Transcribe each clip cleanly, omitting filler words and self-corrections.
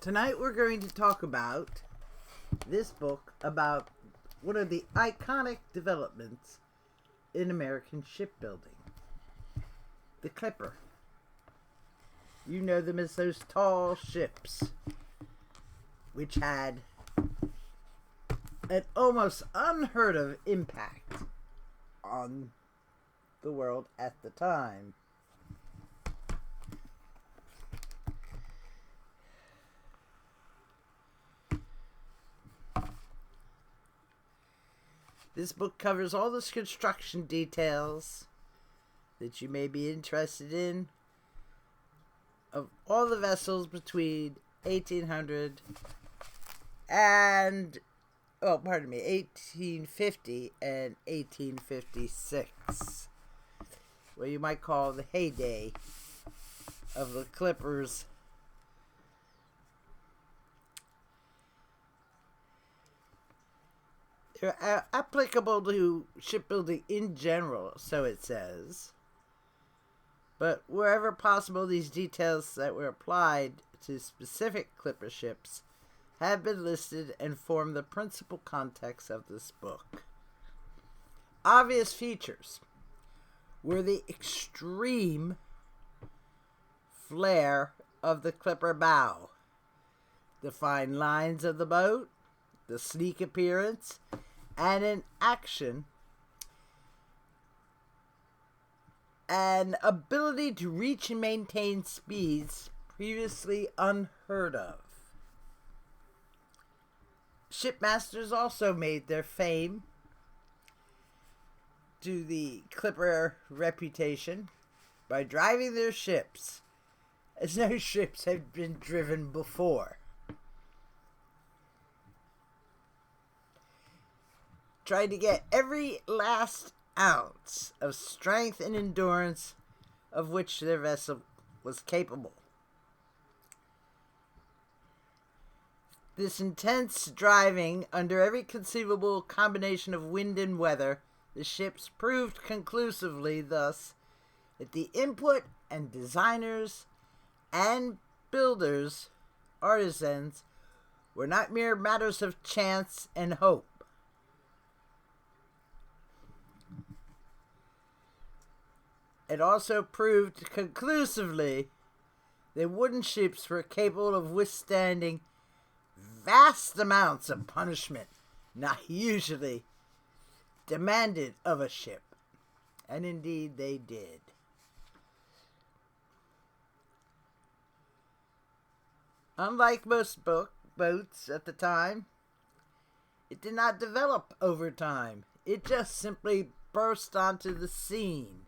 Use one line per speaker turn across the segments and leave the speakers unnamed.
Tonight we're going to talk about this book about one of the iconic developments in American shipbuilding. The Clipper. You know them as those tall ships, which had an almost unheard of impact on the world at the time. This book covers all the construction details that you may be interested in of all the vessels between 1850 and 1856. What you might call the heyday of the Clippers. They're applicable to shipbuilding in general, so it says. But wherever possible, these details that were applied to specific clipper ships have been listed and form the principal context of this book. Obvious features were the extreme flare of the clipper bow, the fine lines of the boat, the sleek appearance, and in action, an ability to reach and maintain speeds previously unheard of. Shipmasters also made their fame to the Clipper reputation by driving their ships as no ships had been driven before. Trying to get every last ounce of strength and endurance of which their vessel was capable. This intense driving under every conceivable combination of wind and weather, the ships proved conclusively thus that the input and designers and builders, artisans, were not mere matters of chance and hope. It also proved conclusively that wooden ships were capable of withstanding vast amounts of punishment not usually demanded of a ship. And indeed they did. Unlike most boats at the time, it did not develop over time. It just simply burst onto the scene.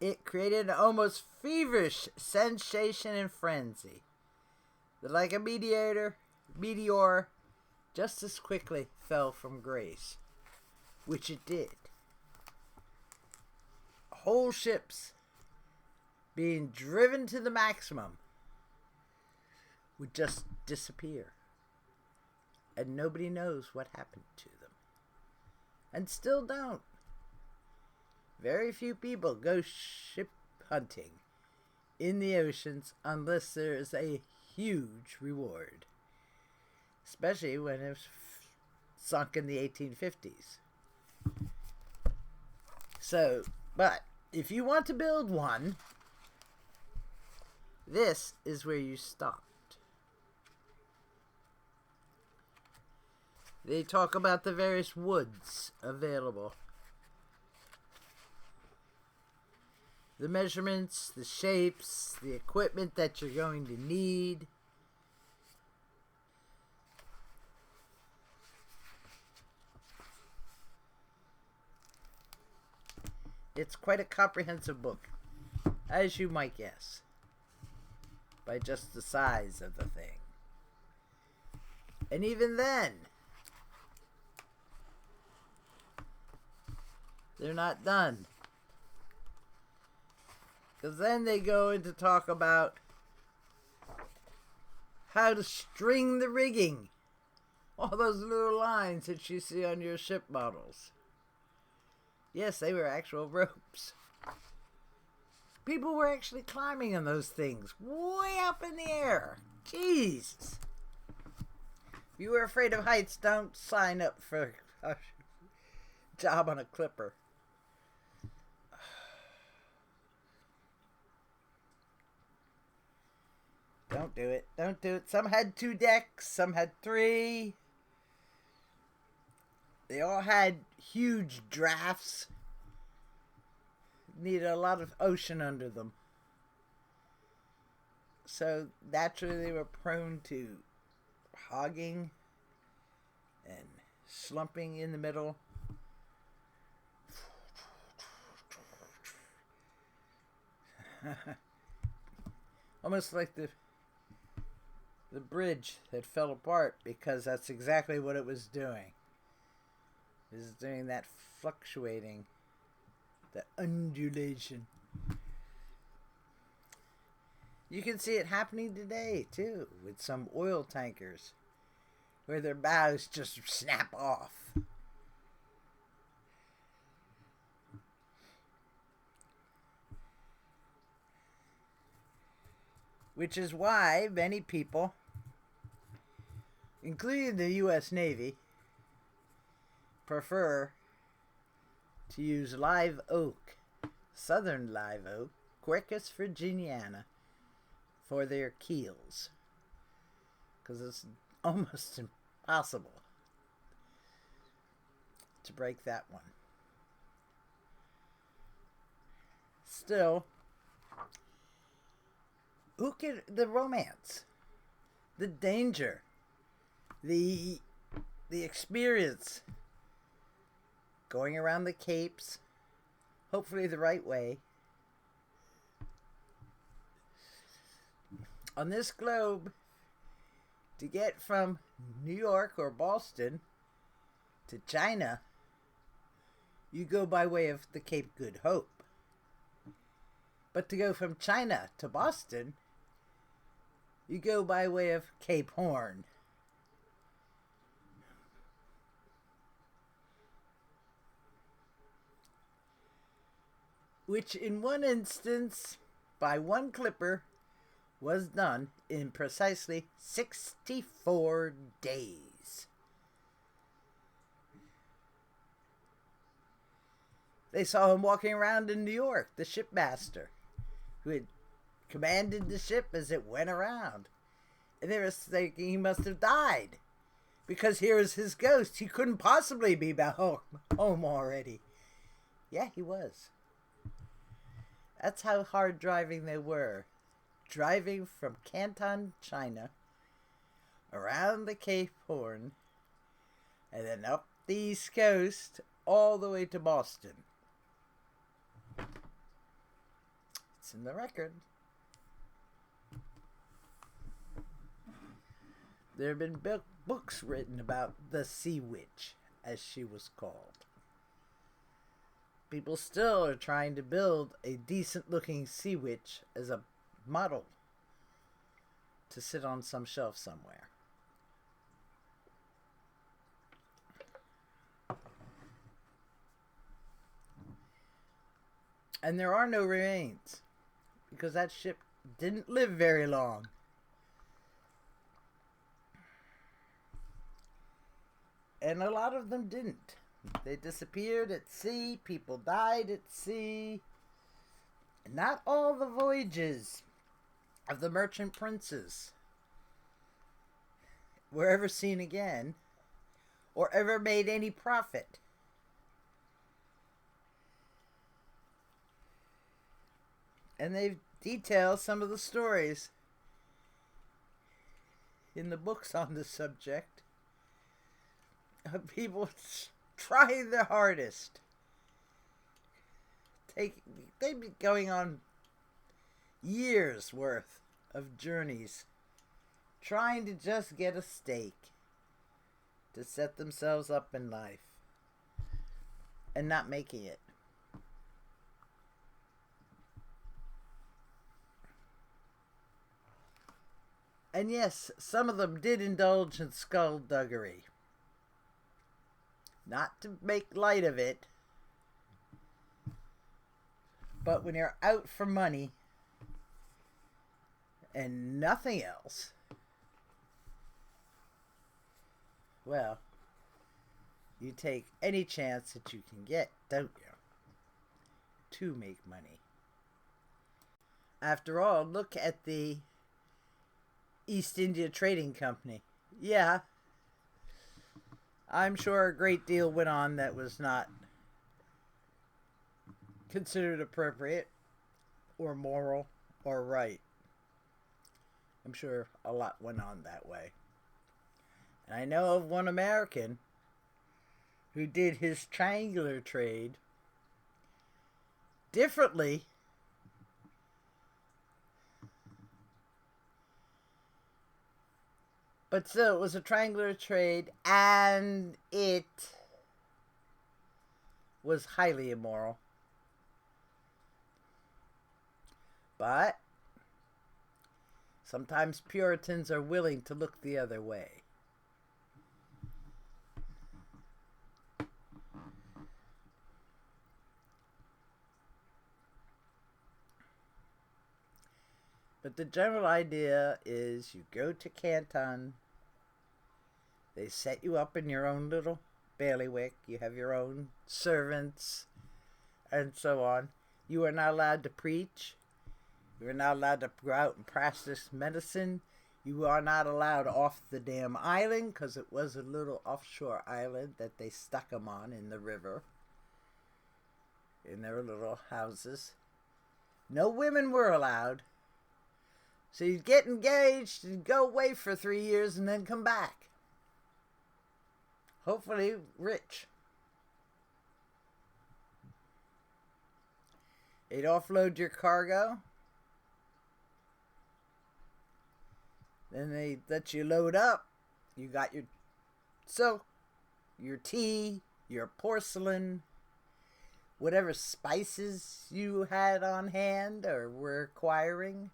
It created an almost feverish sensation and frenzy that, like a meteor, just as quickly fell from grace, which it did. Whole ships being driven to the maximum would just disappear, and nobody knows what happened to them, and still don't. Very few people go ship hunting in the oceans unless there is a huge reward, especially when it was sunk in the 1850s. So, but if you want to build one, this is where you stopped. They talk about the various woods available. The measurements, the shapes, the equipment that you're going to need. It's quite a comprehensive book, as you might guess, by just the size of the thing. And even then, they're not done. Because then they go into talk about how to string the rigging. All those little lines that you see on your ship models. Yes, they were actual ropes. People were actually climbing on those things way up in the air. Jeez. If you were afraid of heights, don't sign up for a job on a clipper. Don't do it. Don't do it. Some had 2 decks. Some had 3. They all had huge drafts. Needed a lot of ocean under them. So naturally they were prone to hogging and slumping in the middle. Almost like the bridge that fell apart, because that's exactly what it was doing. It was doing that fluctuating, the undulation. You can see it happening today, too, with some oil tankers, where their bows just snap off. Which is why many people, including the U.S. Navy, prefer to use live oak, southern live oak, Quercus virginiana, for their keels. Because it's almost impossible to break that one. Still, who could, the romance, the danger, the experience, going around the capes, hopefully the right way. On this globe, to get from New York or Boston to China, you go by way of the Cape Good Hope. But to go from China to Boston, you go by way of Cape Horn. Which in one instance, by one clipper, was done in precisely 64 days. They saw him walking around in New York, the shipmaster, who had commanded the ship as it went around. And they were thinking he must have died, because here is his ghost. He couldn't possibly be back home already. Yeah, he was. That's how hard driving they were. Driving from Canton, China, around the Cape Horn, and then up the East Coast, all the way to Boston. It's in the record. There have been books written about the Sea Witch, as she was called. People still are trying to build a decent-looking Sea Witch as a model to sit on some shelf somewhere. And there are no remains, because that ship didn't live very long. And a lot of them didn't. They disappeared at sea. People died at sea. Not all the voyages of the merchant princes were ever seen again, or ever made any profit. And they've detailed some of the stories in the books on the subject of people trying their hardest. They'd be going on years worth of journeys trying to just get a stake to set themselves up in life, and not making it. And yes, some of them did indulge in skullduggery. Not to make light of it, But when you're out for money and nothing else, well, you take any chance that you can get, don't you, to make money. After all, look at the East India Trading Company. Yeah, I'm sure a great deal went on that was not considered appropriate or moral or right. I'm sure a lot went on that way. And I know of one American who did his triangular trade differently but still it was a triangular trade and it was highly immoral. But sometimes Puritans are willing to look the other way. But the general idea is you go to Canton, they set you up in your own little bailiwick, you have your own servants, and so on. You are not allowed to preach. You are not allowed to go out and practice medicine. You are not allowed off the damn island, because it was a little offshore island that they stuck them on in the river, in their little houses. No women were allowed. So you'd get engaged and go away for 3 years and then come back. Hopefully rich. They'd offload your cargo. Then they let you load up. You got your silk, your tea, your porcelain, whatever spices you had on hand or were acquiring.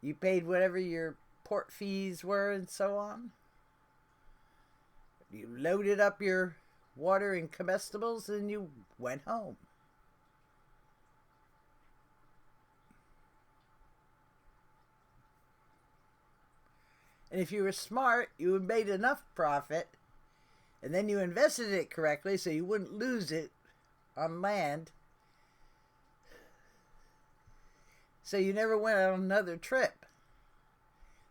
You paid whatever your port fees were and so on. You loaded up your water and comestibles and you went home. And if you were smart, you had made enough profit and then you invested it correctly so you wouldn't lose it on land. So you never went on another trip.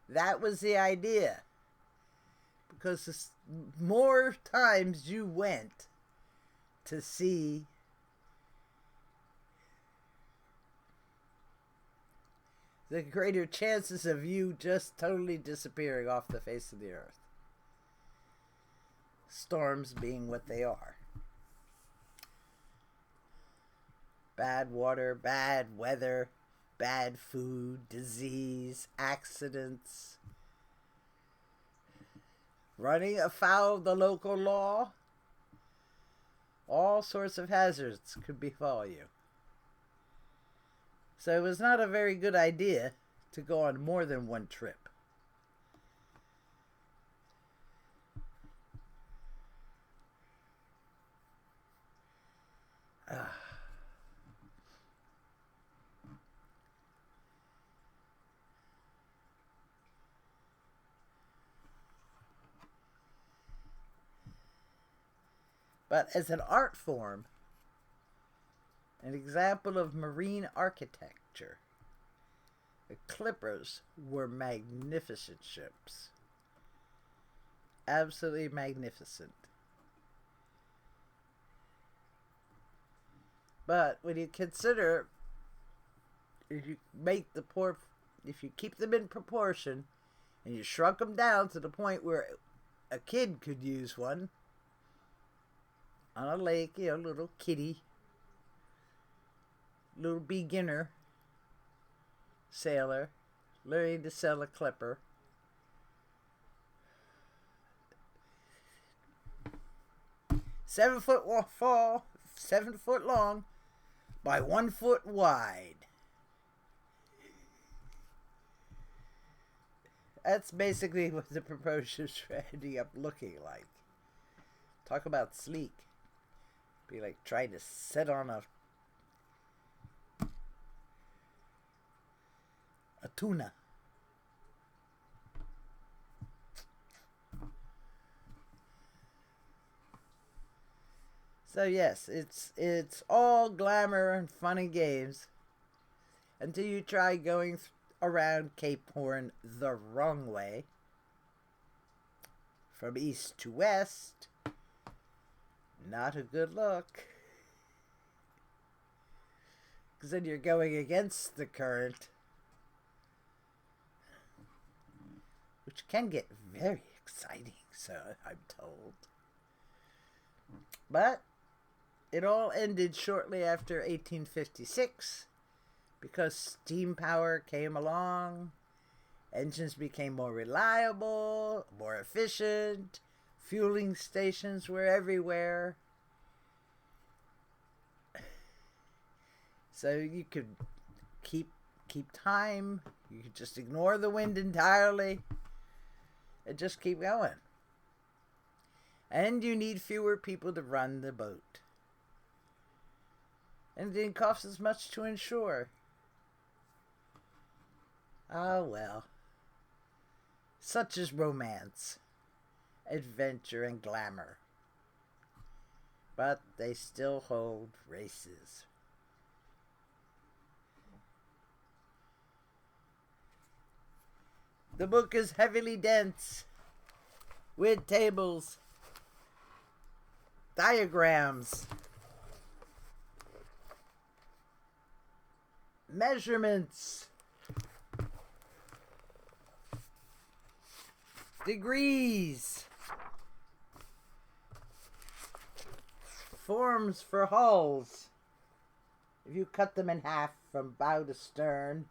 That was the idea. Because the more times you went to see the greater chances of you just totally disappearing off the face of the earth. Storms being what they are. Bad water, bad weather, bad food, disease, accidents, running afoul of the local law. All sorts of hazards could befall you. So it was not a very good idea to go on more than one trip. But as an art form, an example of marine architecture, the clippers were magnificent ships. Absolutely magnificent. But when you consider, if you keep them in proportion, and you shrunk them down to the point where a kid could use one, on a lake, little kiddie, little beginner sailor, learning to sail a clipper. Seven foot long by 1 foot wide. That's basically what the proposed ships ended up looking like. Talk about sleek. Be like trying to sit on a A tuna. So yes, it's all glamour and fun and games until you try going around Cape Horn the wrong way, from east to west. Not a good look, because then you're going against the current, which can get very exciting, so I'm told. But it all ended shortly after 1856 because steam power came along, engines became more reliable, more efficient, fueling stations were everywhere. So you could keep time, you could just ignore the wind entirely and just keep going. And you need fewer people to run the boat. And it didn't cost as much to insure. Ah, well. Such is romance, adventure, and glamour. But they still hold races. The book is heavily dense, with tables, diagrams, measurements, degrees, forms for hulls, if you cut them in half from bow to stern.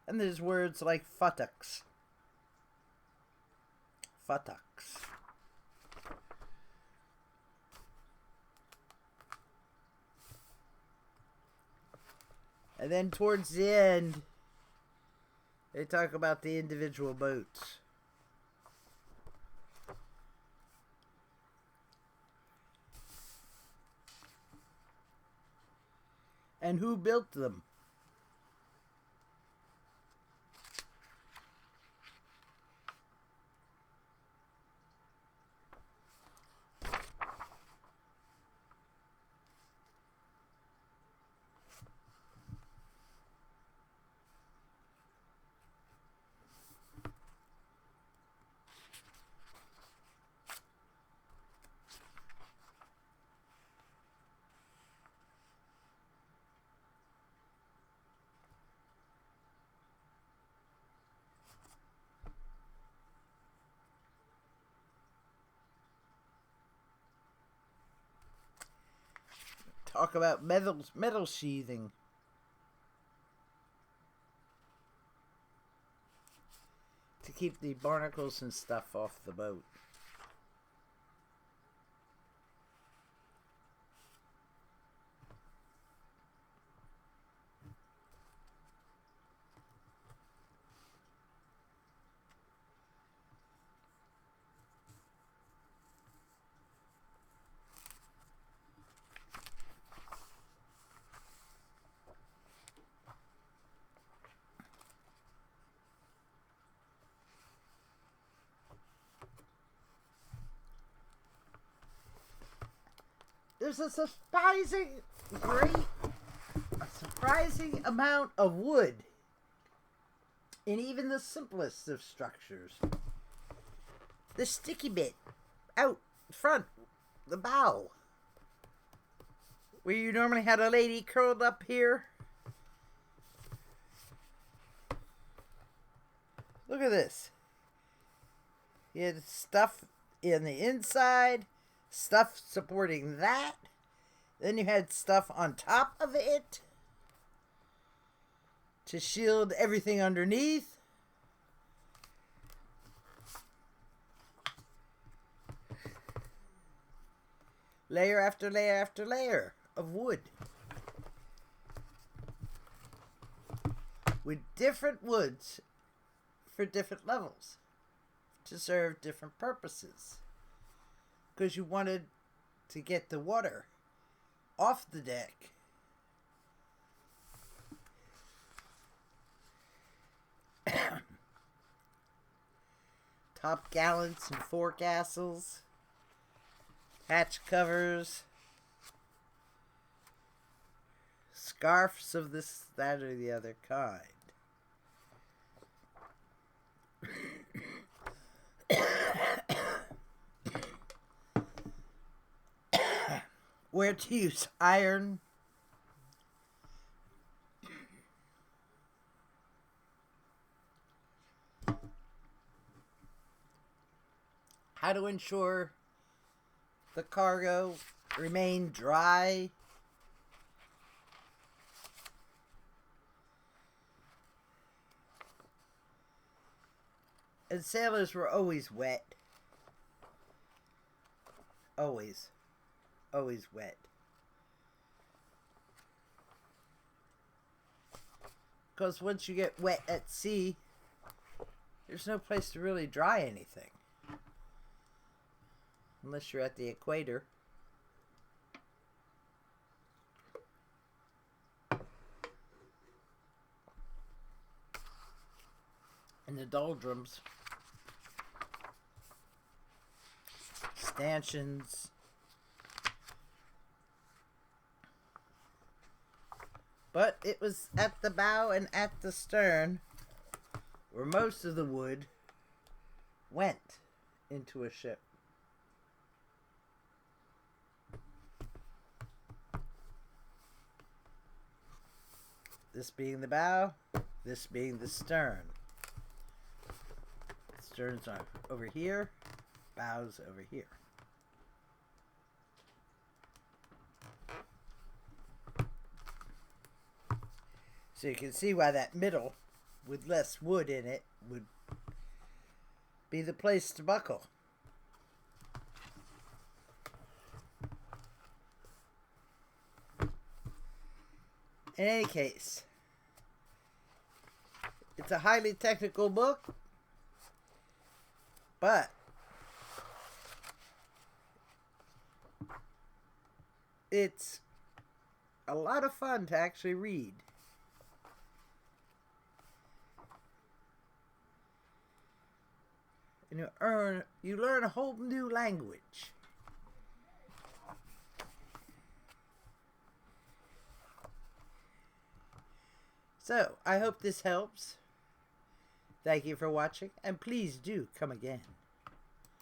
And there's words like futtocks. Futtocks. And then towards the end, they talk about the individual boats. And who built them. Talk about metal sheathing. To keep the barnacles and stuff off the boat. There's a surprising amount of wood in even the simplest of structures. The sticky bit out front, the bow, where you normally had a lady curled up here. Look at this. You had stuff in the inside, stuff supporting that. Then you had stuff on top of it to shield everything underneath. Layer after layer after layer of wood. With different woods for different levels to serve different purposes. Because you wanted to get the water off the deck. Top gallants and forecastles, hatch covers, scarfs of this, that, or the other kind. Where to use iron, how to ensure the cargo remain dry, and sailors were always wet. Always wet. Because once you get wet at sea, there's no place to really dry anything. Unless you're at the equator. In the doldrums. Stanchions. But it was at the bow and at the stern where most of the wood went into a ship. This being the bow, this being the stern. Sterns are over here, bows over here. So you can see why that middle, with less wood in it, would be the place to buckle. In any case, it's a highly technical book, but it's a lot of fun to actually read. And you learn a whole new language. So, I hope this helps. Thank you for watching, and please do come again.